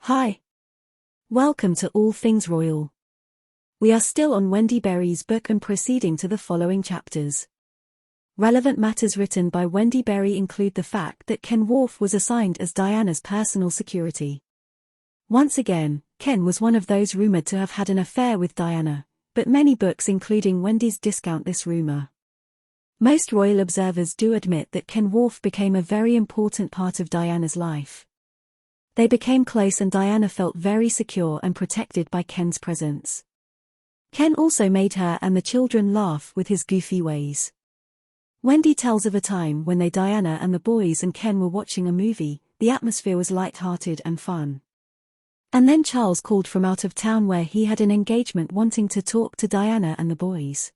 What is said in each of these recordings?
Hi. Welcome to All Things Royal. We are still on Wendy Berry's book and proceeding to the following chapters. Relevant matters written by Wendy Berry include the fact that Ken Wharfe was assigned as Diana's personal security. Once again, Ken was one of those rumored to have had an affair with Diana, but many books including Wendy's discount this rumor. Most royal observers do admit that Ken Wharfe became a very important part of Diana's life. They became close and Diana felt very secure and protected by Ken's presence. Ken also made her and the children laugh with his goofy ways. Wendy tells of a time when Diana and the boys and Ken were watching a movie. The atmosphere was light-hearted and fun. And then Charles called from out of town where he had an engagement wanting to talk to Diana and the boys.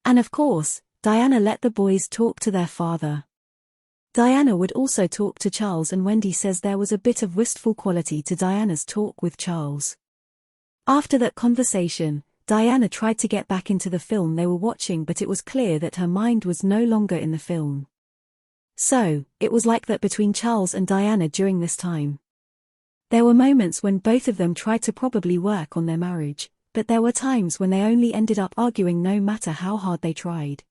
And of course, Diana let the boys talk to their father. Diana would also talk to Charles, and Wendy says there was a bit of wistful quality to Diana's talk with Charles. After that conversation, Diana tried to get back into the film they were watching, but it was clear that her mind was no longer in the film. So, it was like that between Charles and Diana during this time. There were moments when both of them tried to probably work on their marriage, but there were times when they only ended up arguing no matter how hard they tried.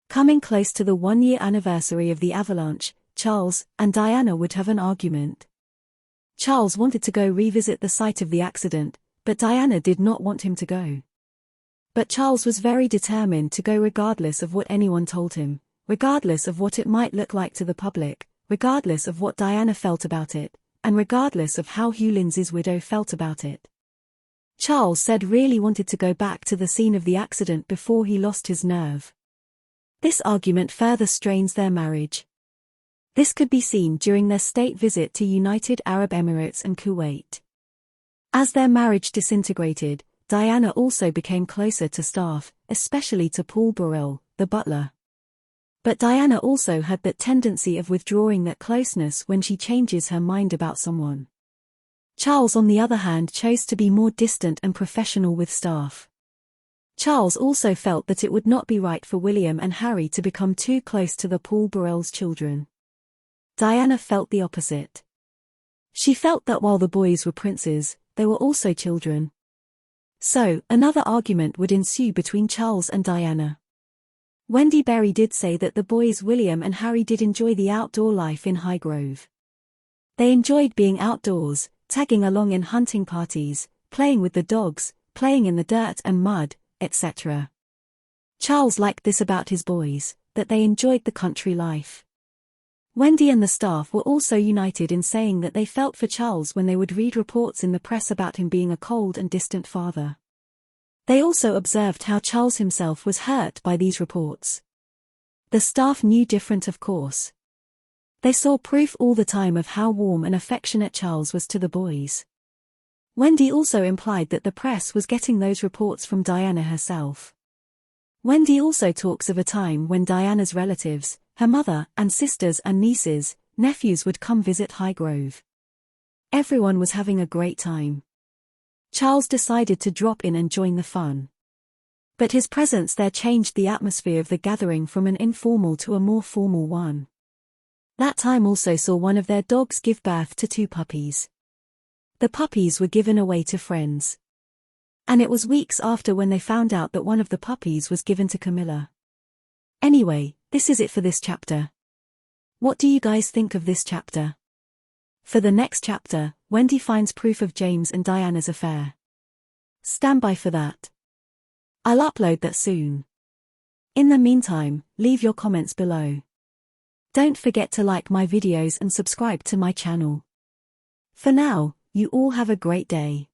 Coming close to the one-year anniversary of the avalanche, Charles and Diana would have an argument. Charles wanted to go revisit the site of the accident, but Diana did not want him to go. But Charles was very determined to go regardless of what anyone told him, regardless of what it might look like to the public, regardless of what Diana felt about it, and regardless of how Hugh Lindsay's widow felt about it. Charles said really wanted to go back to the scene of the accident before he lost his nerve. This argument further strains their marriage. This could be seen during their state visit to United Arab Emirates and Kuwait. As their marriage disintegrated, Diana also became closer to staff, especially to Paul Burrell, the butler. But Diana also had that tendency of withdrawing that closeness when she changes her mind about someone. Charles, on the other hand, chose to be more distant and professional with staff. Charles also felt that it would not be right for William and Harry to become too close to the Paul Burrell's children. Diana felt the opposite. She felt that while the boys were princes, they were also children. So, another argument would ensue between Charles and Diana. Wendy Berry did say that the boys William and Harry did enjoy the outdoor life in Highgrove. They enjoyed being outdoors, tagging along in hunting parties, playing with the dogs, playing in the dirt and mud, etc. Charles liked this about his boys, that they enjoyed the country life. Wendy and the staff were also united in saying that they felt for Charles when they would read reports in the press about him being a cold and distant father. They also observed how Charles himself was hurt by these reports. The staff knew different, of course. They saw proof all the time of how warm and affectionate Charles was to the boys. Wendy also implied that the press was getting those reports from Diana herself. Wendy also talks of a time when Diana's relatives, her mother and sisters and nieces, nephews would come visit Highgrove. Everyone was having a great time. Charles decided to drop in and join the fun. But his presence there changed the atmosphere of the gathering from an informal to a more formal one. That time also saw one of their dogs give birth to 2 puppies. The puppies were given away to friends. And it was weeks after when they found out that one of the puppies was given to Camilla. Anyway, this is it for this chapter. What do you guys think of this chapter? For the next chapter, Wendy finds proof of James and Diana's affair. Stand by for that. I'll upload that soon. In the meantime, leave your comments below. Don't forget to like my videos and subscribe to my channel. For now, you all have a great day.